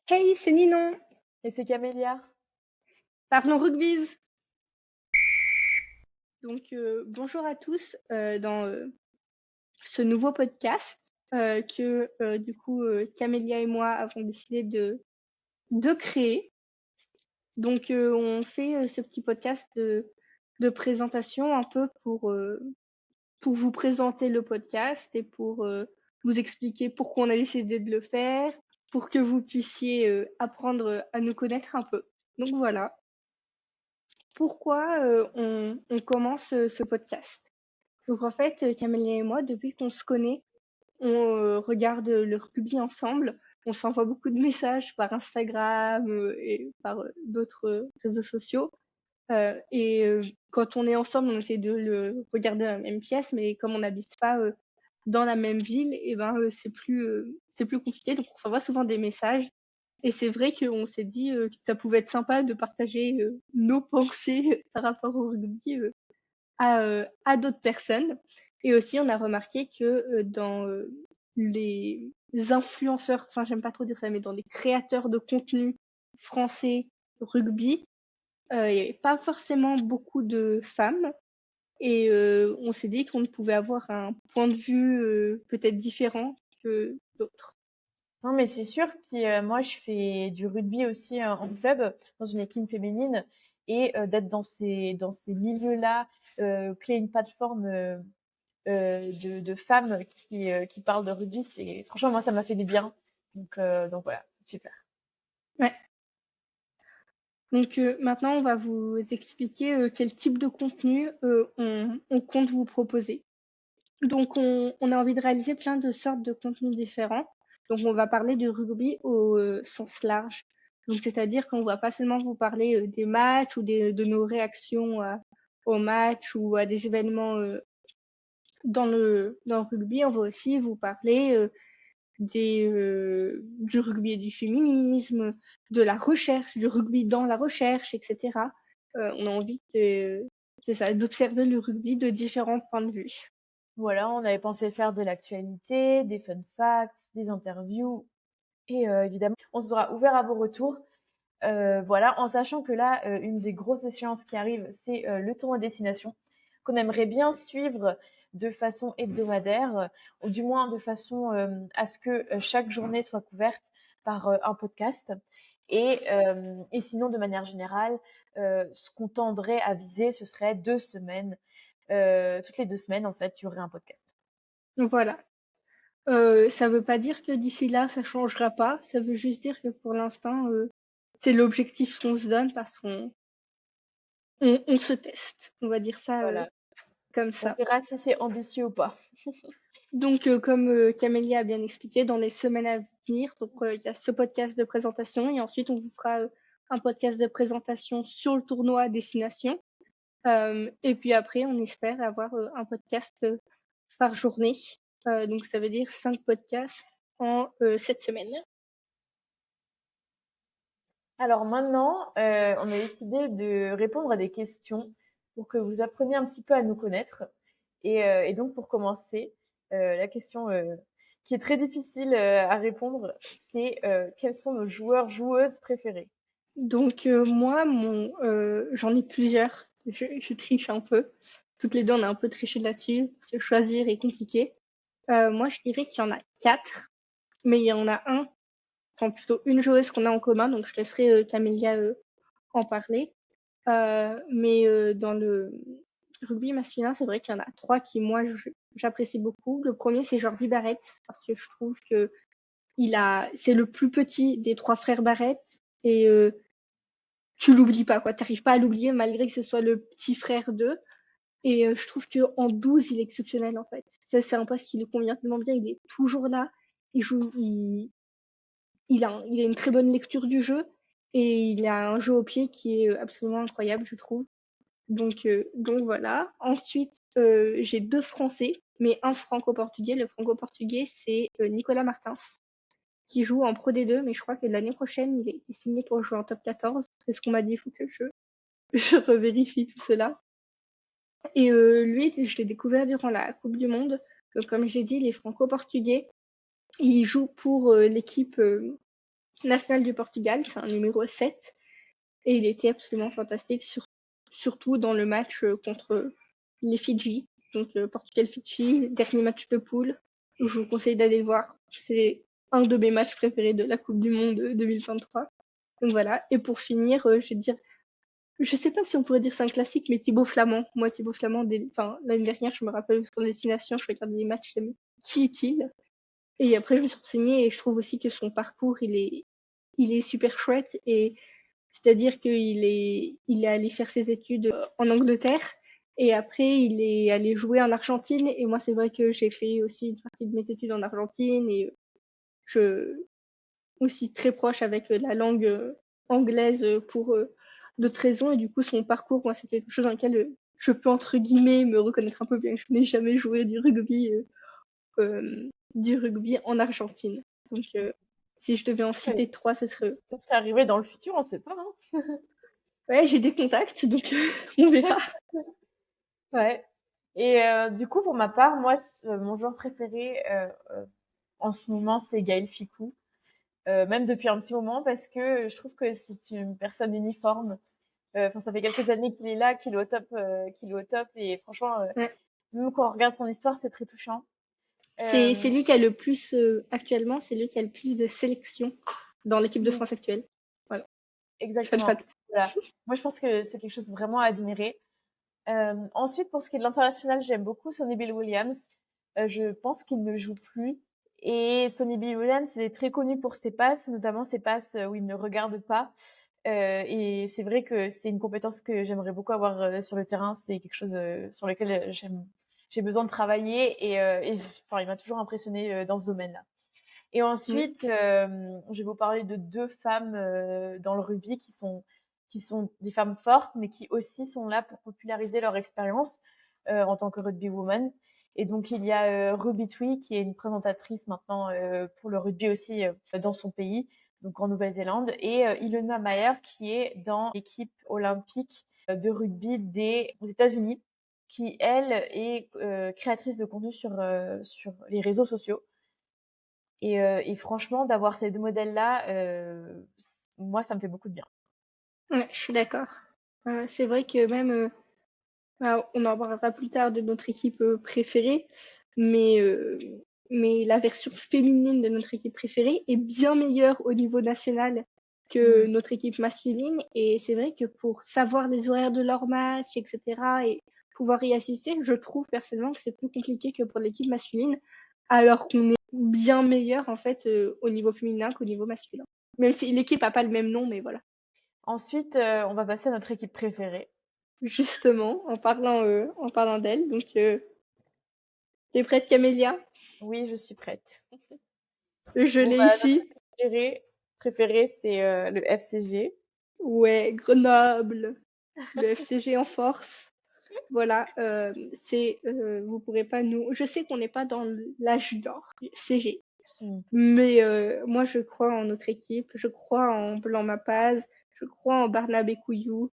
Hey, c'est Ninon. Et c'est Camélia. Parlons rugby. Bonjour à tous dans ce nouveau podcast que Camélia et moi avons décidé de créer. On fait ce petit podcast de présentation un peu pour vous présenter le podcast et pour vous expliquer pourquoi on a décidé de le faire, pour que vous puissiez apprendre à nous connaître un peu. Donc voilà. Pourquoi on commence ce podcast? Donc en fait, Camélia et moi, depuis qu'on se connaît, on regarde le rugby ensemble. On s'envoie beaucoup de messages par Instagram et par d'autres réseaux sociaux. Quand on est ensemble, on essaie de le regarder dans la même pièce, mais comme on n'habite pas dans la même ville, et ben c'est plus compliqué. Donc on s'envoie souvent des messages. Et c'est vrai qu'on s'est dit que ça pouvait être sympa de partager nos pensées par rapport au rugby à d'autres personnes. Et aussi, on a remarqué que dans les influenceurs, enfin j'aime pas trop dire ça, mais dans les créateurs de contenu français rugby, il y avait pas forcément beaucoup de femmes. Et on s'est dit qu'on pouvait avoir un point de vue peut-être différent que d'autres. Non, mais c'est sûr. Puis moi, je fais du rugby aussi en club, dans une équipe féminine. Et d'être dans ces milieux-là, créer une plateforme de femmes qui parlent de rugby, franchement, moi, ça m'a fait du bien. Donc voilà, super. Ouais. Maintenant, on va vous expliquer quel type de contenu on compte vous proposer. On a envie de réaliser plein de sortes de contenus différents. Donc, on va parler du rugby au sens large. Donc, c'est-à-dire qu'on va pas seulement vous parler des matchs ou de nos réactions aux matchs ou à des événements dans le rugby. On va aussi vous parler du rugby et du féminisme, de la recherche, du rugby dans la recherche, etc. On a envie d'observer le rugby de différents points de vue. Voilà, on avait pensé faire de l'actualité, des fun facts, des interviews. Et évidemment, on sera ouvert à vos retours. Voilà, en sachant que là, une des grosses échéances qui arrive, c'est le tournoi destination, qu'on aimerait bien suivre de façon hebdomadaire, ou du moins de façon à ce que chaque journée soit couverte par un podcast. Et sinon, de manière générale, ce qu'on tendrait à viser, ce serait 2 semaines. Toutes les 2 semaines, en fait, il y aurait un podcast. Donc voilà. Ça veut pas dire que d'ici là, ça changera pas. Ça veut juste dire que pour l'instant, c'est l'objectif qu'on se donne parce qu'on se teste. On va dire ça Voilà. comme On ça. verra si c'est ambitieux ou pas. Comme Camélia a bien expliqué, dans les semaines à venir, il y a ce podcast de présentation et ensuite on vous fera un podcast de présentation sur le tournoi à destination. Et puis après, on espère avoir un podcast par journée. Donc ça veut dire 5 podcasts en 7 semaines. Alors maintenant, on a décidé de répondre à des questions pour que vous appreniez un petit peu à nous connaître. Et donc pour commencer, la question qui est très difficile à répondre, c'est quels sont nos joueurs, joueuses préférés? Moi, j'en ai plusieurs. Je triche un peu. Toutes les deux, on a un peu triché là-dessus. Se choisir est compliqué. Moi, je dirais qu'il y en a quatre, mais il y en a un, enfin plutôt une joueuse qu'on a en commun, donc je laisserai Camélia en parler. Dans le rugby masculin, c'est vrai qu'il y en a trois qui, moi, j'apprécie beaucoup. Le premier, c'est Jordi Barrett, parce que je trouve que c'est le plus petit des trois frères Barrett, et tu l'oublies pas, quoi. T'arrives pas à l'oublier, malgré que ce soit le petit frère d'eux. Et je trouve que en 12, il est exceptionnel, en fait. Ça, c'est un poste qui lui convient tellement bien. Il est toujours là. Il joue, il a une très bonne lecture du jeu. Et il a un jeu au pied qui est absolument incroyable, je trouve. Donc voilà. Ensuite, j'ai deux Français, mais un franco-portugais. Le franco-portugais, c'est Nicolas Martins, qui joue en Pro D2, mais je crois que l'année prochaine, il a été signé pour jouer en top 14. C'est ce qu'on m'a dit, il faut que je revérifie tout cela. Et lui, je l'ai découvert durant la Coupe du Monde. Donc, comme j'ai dit, les franco-portugais, il joue pour l'équipe national du Portugal, c'est un numéro 7. Et il était absolument fantastique, surtout dans le match contre les Fidji. Donc Portugal-Fidji, dernier match de poule. Je vous conseille d'aller le voir. C'est un de mes matchs préférés de la Coupe du Monde 2023. Donc voilà. Et pour finir, je vais dire, je sais pas si on pourrait dire c'est un classique, mais Thibaut Flamand. Moi, Thibaut Flamand, l'année dernière, je me rappelle son destination, je regardais les matchs, qui est-il? Et après, je me suis renseignée et je trouve aussi que son parcours, il est super chouette. Et c'est-à-dire il est allé faire ses études en Angleterre et après il est allé jouer en Argentine. Et moi, c'est vrai que j'ai fait aussi une partie de mes études en Argentine et je aussi très proche avec la langue anglaise pour d'autres raisons. Et du coup, son parcours, moi, c'est quelque chose dans lequel je peux entre guillemets me reconnaître un peu, bien que je n'ai jamais joué du rugby en Argentine. Donc, si je devais en citer trois, ce serait Ça serait arrivé dans le futur, on sait pas, hein. ouais, j'ai des contacts, donc on verra. Ouais. Et du coup, pour ma part, moi, mon joueur préféré en ce moment, c'est Gaël Ficou. Même depuis un petit moment, parce que je trouve que c'est une personne uniforme. Enfin, ça fait quelques années qu'il est là, qu'il est au top, et franchement, Ouais. même quand on regarde son histoire, c'est très touchant. C'est lui qui a le plus, actuellement, c'est lui qui a le plus de sélections dans l'équipe de France actuelle. Voilà, fun Exactement. fact. Voilà. Moi, je pense que c'est quelque chose vraiment à admirer. Ensuite, pour ce qui est de l'international, j'aime beaucoup Sonny Bill Williams. Je pense qu'il ne joue plus. Et Sonny Bill Williams, il est très connu pour ses passes, notamment ses passes où il ne regarde pas. Et c'est vrai que c'est une compétence que j'aimerais beaucoup avoir sur le terrain. C'est quelque chose sur lequel j'ai besoin de travailler. Enfin, il m'a toujours impressionné dans ce domaine-là. Et Oui. ensuite, je vais vous parler de deux femmes dans le rugby qui sont des femmes fortes, mais qui aussi sont là pour populariser leur expérience en tant que rugby woman. Et donc, il y a Ruby Tui, qui est une présentatrice maintenant pour le rugby aussi dans son pays, donc en Nouvelle-Zélande, et Ilona Mayer, qui est dans l'équipe olympique de rugby des États-Unis, qui, elle, est créatrice de contenu sur les réseaux sociaux. Et franchement, d'avoir ces deux modèles-là, moi, ça me fait beaucoup de bien. Ouais, je suis d'accord. C'est vrai que même, on en parlera plus tard de notre équipe préférée, mais, euh, mais la version féminine de notre équipe préférée est bien meilleure au niveau national que Mm. notre équipe masculine. Et c'est vrai que pour savoir les horaires de leurs matchs, etc., et pouvoir y assister, je trouve personnellement que c'est plus compliqué que pour l'équipe masculine, alors qu'on est bien meilleur en fait au niveau féminin qu'au niveau masculin. Même si l'équipe a pas le même nom, mais voilà. Ensuite, on va passer à notre équipe préférée. Justement, en parlant d'elle, donc t'es prête, Camélia? Oui, je suis prête. Je Bon, l'ai bah, notre ici. équipe préférée, c'est le FCG. Ouais, Grenoble, le FCG en force. Voilà, vous pourrez pas nous. Je sais qu'on n'est pas dans l'âge d'or du FCG, Mm. mais moi je crois en notre équipe, je crois en Blanc Mapaz, je crois en Barnabé Couillou,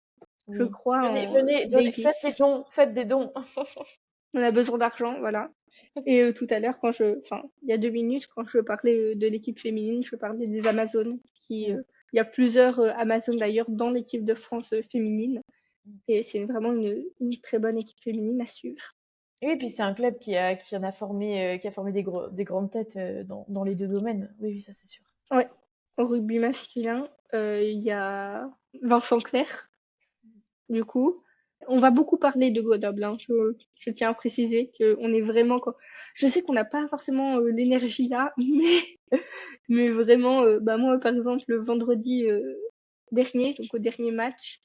je Oui. crois Venez, en venez, faites des Davis. dons, faites des dons. On a besoin d'argent, voilà. Et tout à l'heure, enfin, il y a 2 minutes, quand je parlais de l'équipe féminine, je parlais des Amazones, Mm. il y a plusieurs Amazones d'ailleurs dans l'équipe de France féminine, et c'est vraiment une très bonne équipe féminine à suivre. Et oui, puis c'est un club qui a formé des grandes têtes dans les deux domaines. Oui, oui, ça c'est sûr. Ouais, au rugby masculin, il y a Vincent Clerc, du coup. On va beaucoup parler de Grenoble, hein. Je tiens à préciser qu'on est vraiment. Je sais qu'on n'a pas forcément l'énergie là, mais vraiment, bah moi par exemple le vendredi dernier, donc au dernier match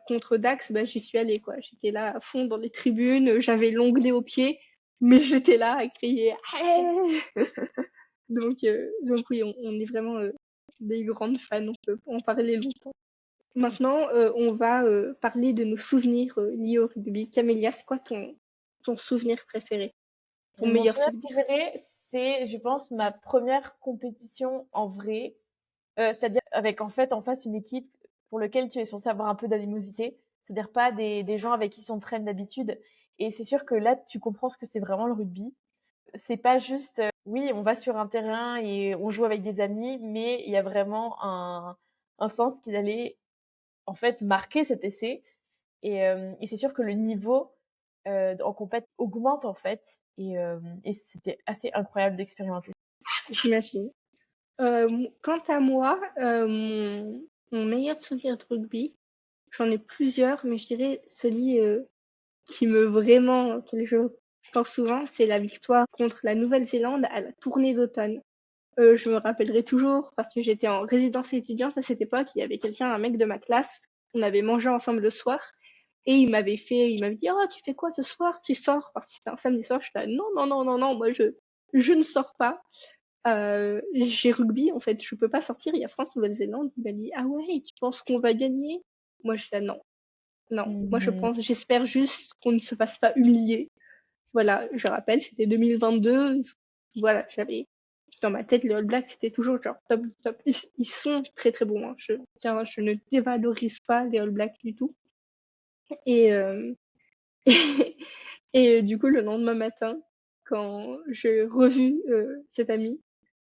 contre Dax, bah j'y suis allée quoi. J'étais là à fond dans les tribunes, j'avais l'onglet au pied, mais j'étais là à crier. Hey donc oui, on est vraiment des grandes fans, on peut en parler longtemps. Maintenant, on va parler de nos souvenirs liés au rugby. Camélia, c'est quoi ton souvenir préféré? Ton Mon meilleur souvenir souvenir? préféré, c'est, je pense, ma première compétition en vrai. C'est-à-dire avec en fait en face une équipe pour laquelle tu es censé avoir un peu d'animosité, c'est-à-dire pas des gens avec qui tu t'entraînes d'habitude. Et c'est sûr que là, tu comprends ce que c'est vraiment le rugby. C'est pas juste oui, on va sur un terrain et on joue avec des amis, mais il y a vraiment un sens qu'il allait, en fait, marquer cet essai et c'est sûr que le niveau, en compète augmente, en fait et c'était assez incroyable d'expérimenter. J'imagine. Quant à moi, mon meilleur souvenir de rugby, j'en ai plusieurs, mais je dirais celui qui me vraiment, auquel je pense souvent, c'est la victoire contre la Nouvelle-Zélande à la tournée d'automne. Je me rappellerai toujours parce que j'étais en résidence étudiante à cette époque. Il y avait un mec de ma classe. On avait mangé ensemble le soir et il m'avait dit, oh, tu fais quoi ce soir? Tu sors? Parce que c'était un samedi soir. Je suis là, non, non, non, non, non, moi je ne sors pas. J'ai rugby, en fait, je peux pas sortir. Il y a France-Nouvelle-Zélande. Il m'a dit, ah ouais, tu penses qu'on va gagner? Moi, je dis, non, non. Moi, Mmh. j'espère juste qu'on ne se fasse pas humilier. Voilà, je rappelle, c'était 2022. Voilà, j'avais dans ma tête les All Blacks, c'était toujours genre top, top. Ils sont très très bons. Hein. Je ne dévalorise pas les All Blacks du tout. Et du coup, le lendemain matin, quand j'ai revu cet ami,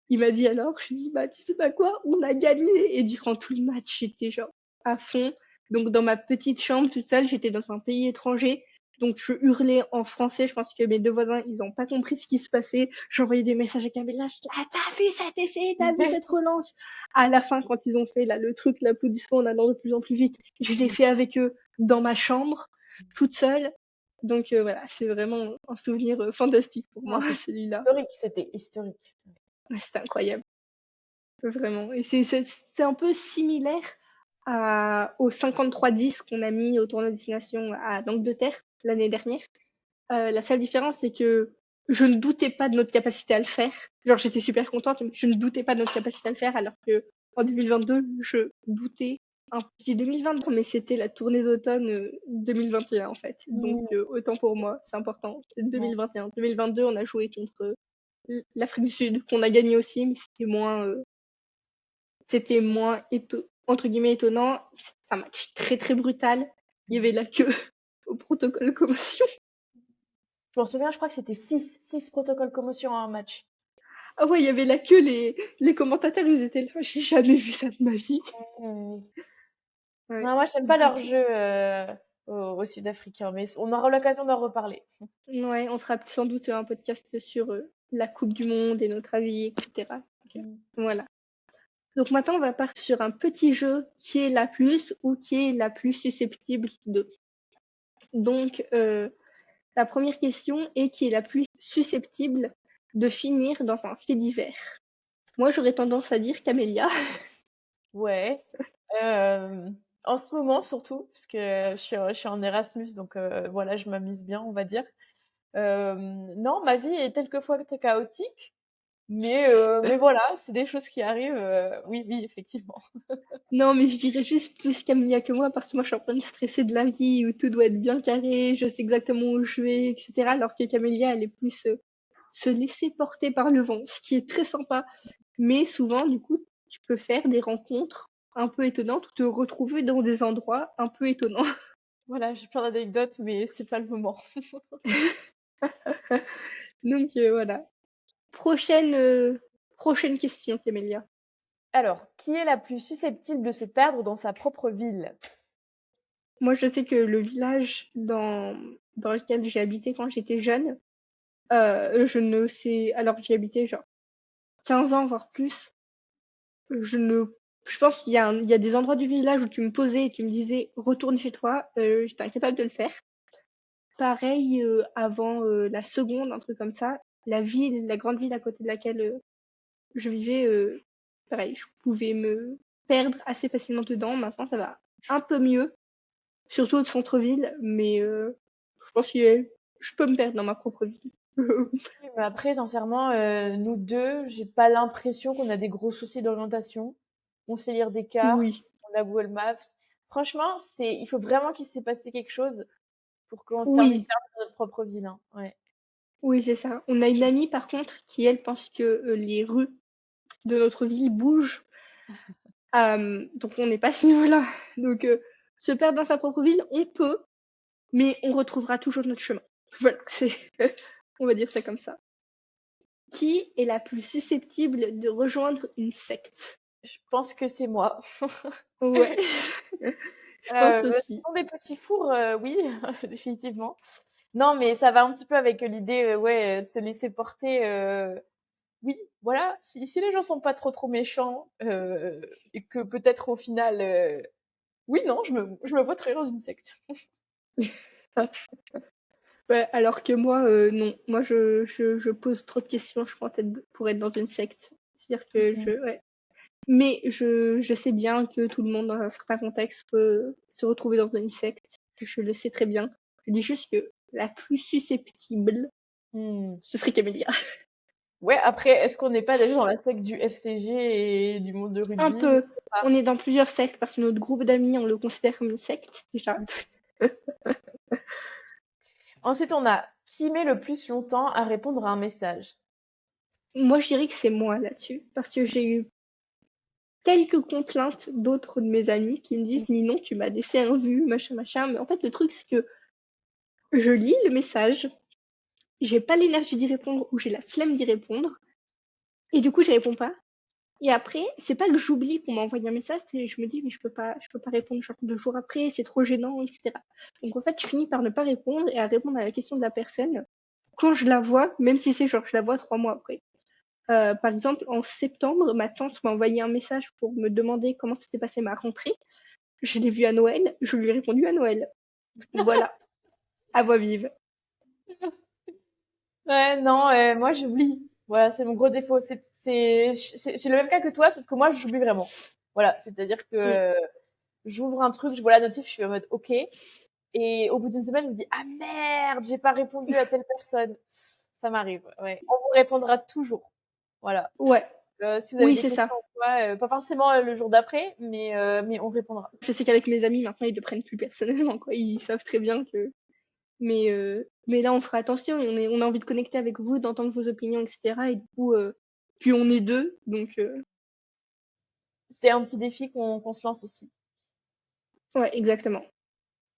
il m'a dit alors, je lui dis bah tu sais pas quoi, on a gagné. Et durant tout le match, j'étais genre à fond. Donc dans ma petite chambre toute seule, j'étais dans un pays étranger. Donc je hurlais en français. Je pense que mes deux voisins, ils ont pas compris ce qui se passait. J'envoyais des messages à Camélia. Je dis ah t'as vu cet essai, t'as vu cette relance. À la fin, quand ils ont fait là le truc, l'applaudissement en allant de plus en plus vite, je l'ai fait avec eux dans ma chambre, toute seule. Donc voilà, c'est vraiment un souvenir fantastique pour Ah, moi celui-là. c'était historique. Ouais, c'était incroyable. Vraiment. Et c'est un peu similaire aux 53-10 qu'on a mis au tournoi Destination à l'Angleterre l'année dernière. La seule différence, c'est que je ne doutais pas de notre capacité à le faire. Genre, j'étais super contente, mais je ne doutais pas de notre capacité à le faire, alors que en 2022, je doutais un petit 2023, mais c'était la tournée d'automne 2021, en fait. Donc, Mmh, autant pour moi, c'est important. C'est ouais. 2021. 2022, on a joué contre l'Afrique du Sud, qu'on a gagné aussi, mais c'était moins entre guillemets étonnant. C'était un match très très brutal. Il y avait la queue au protocole commotion. Je m'en souviens, je crois que c'était 6 protocoles commotion en un match. Ah ouais, il y avait la queue, les commentateurs, ils étaient là. J'ai jamais vu ça de ma vie. Mmh. Ouais. Non, moi, j'aime pas leur Donc, jeu aux Sud-Africains, mais on aura l'occasion d'en reparler. ouais, on fera sans doute un podcast sur la Coupe du Monde et notre avis, etc. Donc, Mmh. voilà. Donc maintenant, on va partir sur un petit jeu qui est la plus ou qui est la plus susceptible de. Donc, la première question est qui est la plus susceptible de finir dans un fait divers. Moi, j'aurais tendance à dire Camélia. Ouais. En ce moment, surtout, parce que je suis en Erasmus, donc voilà, je m'amuse bien, on va dire. Non, ma vie est quelquefois chaotique, mais voilà, c'est des choses qui arrivent. Oui, oui, effectivement. Non, mais je dirais juste plus Camélia que moi parce que moi, je suis en train de stresser de la vie où tout doit être bien carré, je sais exactement où je vais, etc. Alors que Camélia, elle est plus se laisser porter par le vent, ce qui est très sympa. Mais souvent, du coup, tu peux faire des rencontres un peu étonnantes ou te retrouver dans des endroits un peu étonnants. Voilà, j'ai plein d'anecdotes, mais c'est pas le moment. Donc voilà. Prochaine question, Camélia. Alors, qui est la plus susceptible de se perdre dans sa propre ville? Moi, je sais que le village dans lequel j'ai habité quand j'étais jeune, je ne sais, alors que j'y habitais genre 15 ans, voire plus, je ne, je pense il y a des endroits du village où tu me posais et tu me disais retourne chez toi, j'étais incapable de le faire. Pareil, avant la seconde, un truc comme ça, la grande ville à côté de laquelle je vivais, pareil, je pouvais me perdre assez facilement dedans. Maintenant, ça va un peu mieux, surtout au centre-ville, mais je pense que je peux me perdre dans ma propre ville. Oui, mais après, sincèrement, nous deux, j'ai pas l'impression qu'on a des gros soucis d'orientation. On sait lire des cartes, Oui, on a Google Maps. Franchement, il faut vraiment qu'il s'est passé quelque chose pour qu'on se termine oui, perdu dans notre propre ville, hein. Ouais. oui, c'est ça. On a une amie, par contre, qui, elle, pense que les rues de notre ville bougent. Donc, on n'est pas à ce niveau-là. Donc, se perdre dans sa propre ville, on peut, mais on retrouvera toujours notre chemin. Voilà, on va dire ça comme ça. Qui est la plus susceptible de rejoindre une secte? Je pense que c'est moi. Ouais, je pense Ce aussi. sont des petits fours, oui, définitivement. Non, mais ça va un petit peu avec l'idée, ouais, de se laisser porter. Oui, voilà. Si les gens sont pas trop méchants et que peut-être au final, oui, non, je me vois très bien dans une secte. Ouais, alors que moi, non. Moi, je pose trop de questions, je pense, pour être dans une secte. C'est-à-dire que Mhm. ouais. Mais je sais bien que tout le monde, dans un certain contexte, peut se retrouver dans une secte. Je le sais très bien. Je dis juste que la plus susceptible, Hmm. ce serait Camélia. Ouais, après, est-ce qu'on n'est pas déjà dans la secte du FCG et du monde de Un rugby? Je peu. sais pas. On est dans plusieurs sectes parce que notre groupe d'amis, on le considère comme une secte, déjà. Ensuite, on a qui met le plus longtemps à répondre à un message? Moi, je dirais que c'est moi là-dessus. Parce que j'ai eu quelques complaintes d'autres de mes amis qui me disent Ninon, tu m'as laissé un vu, machin, machin. Mais en fait, le truc, c'est que je lis le message, j'ai pas l'énergie d'y répondre ou j'ai la flemme d'y répondre. Et du coup, je réponds pas. Et après, c'est pas que j'oublie qu'on m'a envoyé un message, c'est je me dis mais je peux pas répondre genre 2 jours après, c'est trop gênant, etc. Donc en fait, je finis par ne pas répondre et à répondre à la question de la personne quand je la vois, même si c'est genre je la vois 3 mois après. Par exemple, en septembre, ma tante m'a envoyé un message pour me demander comment s'était passée ma rentrée. Je l'ai vue à Noël, je lui ai répondu à Noël. Voilà, à voix vive. Ouais, non, moi j'oublie. Voilà, c'est mon gros défaut. J'ai le même cas que toi, sauf que moi j'oublie vraiment. Voilà, c'est-à-dire que Mm. j'ouvre un truc, je vois la notif, je suis en mode OK. Et au bout d'une semaine, je me dis ah merde, j'ai pas répondu à telle personne. Ça m'arrive. Ouais. On vous répondra toujours. Voilà. Ouais, Si vous avez oui, des c'est questions ça. ou quoi, pas forcément le jour d'après, mais on répondra. Je sais qu'avec mes amis, maintenant, ils le prennent plus personnellement, quoi. Ils savent très bien que mais là, on fera attention. On a envie de connecter avec vous, d'entendre vos opinions, etc. Et du coup, puis on est deux, donc C'est un petit défi qu'on se lance aussi. ouais, exactement.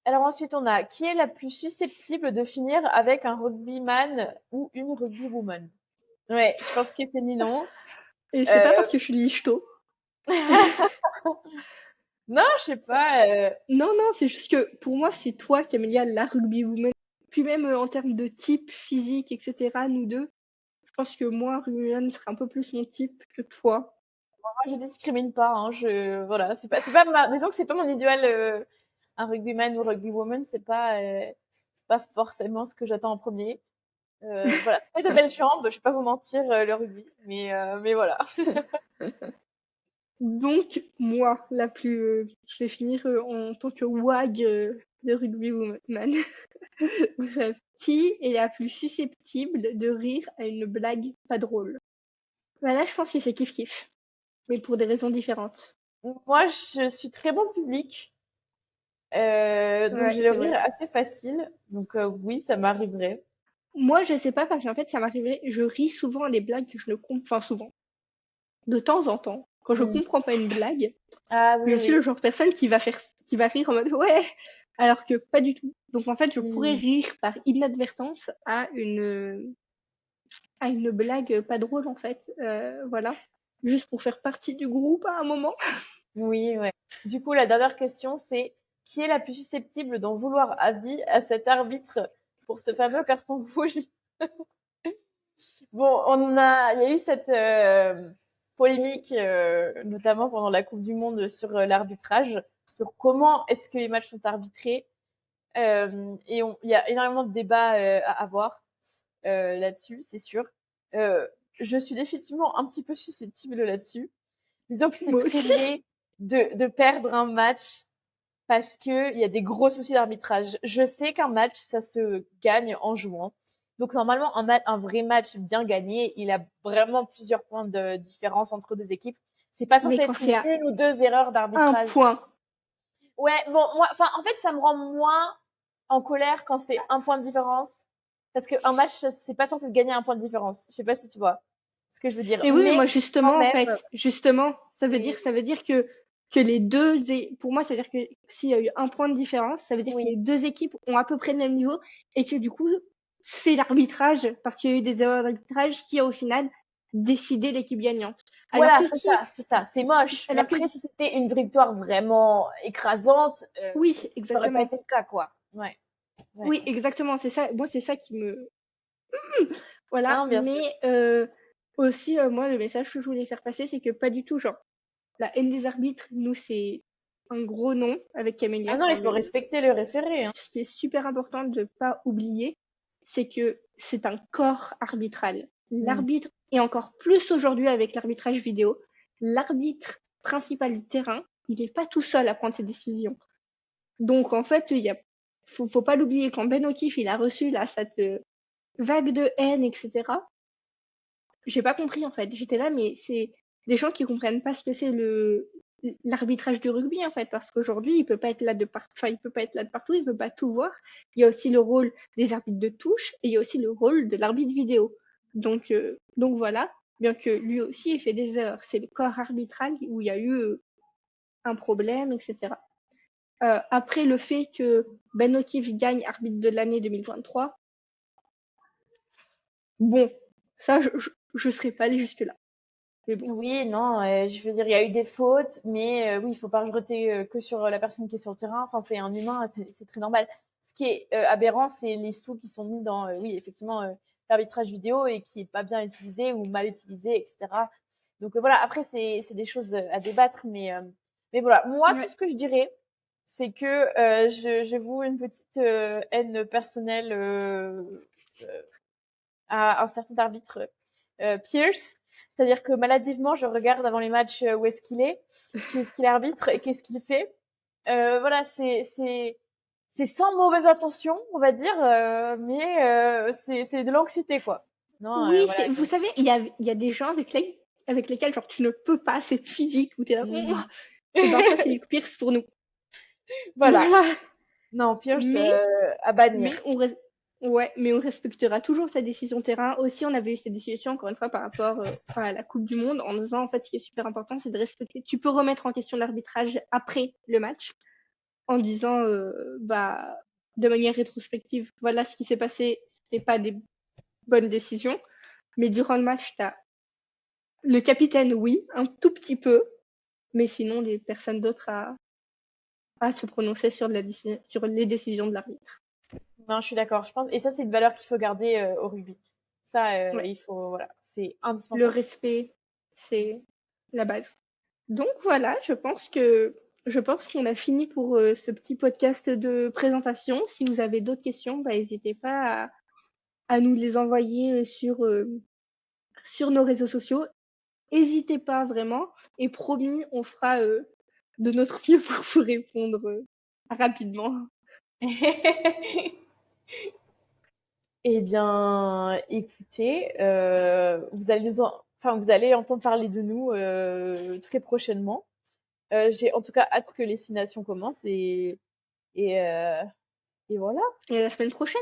Alors ensuite, on a qui est la plus susceptible de finir avec un rugbyman ou une rugbywoman? Ouais, je pense que c'est Ninon. Et c'est pas Euh, parce que je suis une michto. Non, je sais pas. Non, non, c'est juste que pour moi, c'est toi, Camélia, la rugby woman. Puis même en termes de type physique, etc., nous deux, je pense que moi, rugby woman serait un peu plus mon type que toi. Moi, je discrimine pas. Hein, voilà, disons que c'est pas mon idéal. Un rugbyman ou rugbywoman, c'est pas forcément ce que j'attends en premier. Voilà, c'est de belles jambes. Je vais pas vous mentir, le rugby, mais voilà. Donc, moi, je vais finir en tant que WAG de rugby woman. Bref, qui est la plus susceptible de rire à une blague pas drôle? Bah là, je pense que c'est kiff-kiff, mais pour des raisons différentes. Moi, je suis très bon public, donc Ouais, j'ai le c'est rire vrai. assez facile. Donc oui, ça m'arriverait. Moi, je sais pas parce qu'en fait, ça m'arriverait, je ris souvent à des blagues que je ne comprends, enfin souvent, de temps en temps, quand je Hmm. comprends pas une blague, Ah oui, je suis oui. le genre de personne qui va rire en mode ouais, alors que pas du tout. Donc en fait, je pourrais Hmm. rire par inadvertance à une blague pas drôle en fait, voilà, juste pour faire partie du groupe à un moment. Oui, ouais. Du coup, la dernière question, c'est qui est la plus susceptible d'en vouloir à vie à cet arbitre pour ce fameux carton rouge? Bon, il y a eu cette polémique, notamment pendant la Coupe du Monde, sur l'arbitrage, sur comment est-ce que les matchs sont arbitrés. Il y a énormément de débats à avoir là-dessus, c'est sûr. Euh, je suis définitivement un petit peu susceptible là-dessus. Disons que c'est Moi très aussi. laid de perdre un match parce que il y a des gros soucis d'arbitrage. Je sais qu'un match, ça se gagne en jouant. Donc normalement, un vrai match bien gagné, il a vraiment plusieurs points de différence entre deux équipes. C'est pas Mais censé quand être c'est à une ou deux erreurs un d'arbitrage. point, Ouais, bon, moi, enfin, en fait, ça me rend moins en colère quand c'est un point de différence. Parce qu'un match, c'est pas censé se gagner à un point de différence. Je sais pas si tu vois ce que je veux dire. mais oui, mais Mais moi quand justement, en même, fait, justement, c'est, ça veut dire que pour moi, ça veut dire que s'il y a eu un point de différence, ça veut dire que oui. les deux équipes ont à peu près le même niveau et que du coup, c'est l'arbitrage, parce qu'il y a eu des erreurs d'arbitrage qui a au final décidé l'équipe gagnante. Alors Voilà, que si, c'est ça, c'est moche. Mais alors que après, si c'était une victoire vraiment écrasante, oui, ça aurait pas exactement. été le cas, quoi. Ouais, ouais. Oui, exactement, c'est ça. Moi, c'est ça qui me voilà, Non, bien sûr. mais aussi moi le message que je voulais faire passer, c'est que pas du tout genre la haine des arbitres, nous c'est un gros nom avec Camélia. Ah non, Enfin, il faut respecter le référé, hein. ce qui est super important de pas oublier, c'est que c'est un corps arbitral. Mm. L'arbitre, et encore plus aujourd'hui avec l'arbitrage vidéo, l'arbitre principal du terrain, il n'est pas tout seul à prendre ses décisions. Donc en fait, faut pas l'oublier, quand Ben O'Keefe il a reçu là cette vague de haine, etc. J'ai pas compris en fait. J'étais là, mais c'est des gens qui comprennent pas ce que c'est le l'arbitrage du rugby en fait, parce qu'aujourd'hui il peut pas être là de partout, enfin il peut pas être là de partout, il peut pas tout voir. Il y a aussi le rôle des arbitres de touche et il y a aussi le rôle de l'arbitre vidéo. Donc voilà, bien que lui aussi ait fait des erreurs, c'est le corps arbitral où il y a eu un problème, etc. Après le fait que Ben O'Keefe gagne arbitre de l'année 2023, bon, ça je serais pas allée jusque là. Mais bon. Oui, non, je veux dire, il y a eu des fautes, mais oui, il faut pas rejeter que sur la personne qui est sur le terrain. Enfin, c'est un humain, c'est très normal. Ce qui est aberrant, c'est les sous qui sont mis dans, oui, effectivement, l'arbitrage vidéo et qui est pas bien utilisé ou mal utilisé, etc. Donc voilà, après, c'est des choses à débattre, mais voilà. Moi, tout Ouais. ce que je dirais, c'est que je voue une petite haine personnelle euh, à un certain arbitre, Pierce. C'est-à-dire que maladivement, je regarde avant les matchs où est-ce qu'il est, qui est-ce qu'il arbitre et qu'est-ce qu'il fait. Voilà, c'est sans mauvaise intention, on va dire, mais c'est de l'anxiété, quoi. Non, Oui, voilà. vous savez, il y a des gens avec lesquels genre tu ne peux pas, c'est physique, où t'es là. Mm. Et ben ça, c'est du pire pour nous. Voilà. Voilà. Non, Pierce, Mais, à bannir. mais ouais, mais on respectera toujours sa décision terrain. Aussi, on avait eu cette décision, encore une fois, par rapport à la Coupe du Monde, en disant, en fait, ce qui est super important, c'est de respecter. Tu peux remettre en question l'arbitrage après le match, en disant, bah, de manière rétrospective, voilà ce qui s'est passé, c'était pas des bonnes décisions. Mais durant le match, le capitaine, oui, un tout petit peu, mais sinon, des personnes d'autres à se prononcer sur sur les décisions de l'arbitre. Non, je suis d'accord. Je pense, et ça, c'est une valeur qu'il faut garder au rugby. Ça, Ouais. il faut, voilà, c'est Le indispensable. respect, c'est la base. Donc voilà, je pense qu'on a fini pour ce petit podcast de présentation. Si vous avez d'autres questions, bah, n'hésitez pas à nous les envoyer sur nos réseaux sociaux. N'hésitez pas vraiment. Et promis, on fera de notre mieux pour vous répondre rapidement. Eh bien, écoutez, vous allez entendre parler de nous très prochainement. J'ai en tout cas hâte que les 6 nations commencent et, euh, et voilà. Et à la semaine prochaine.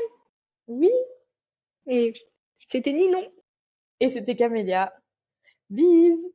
Oui, Et c'était Ninon. et c'était Camélia. Bise!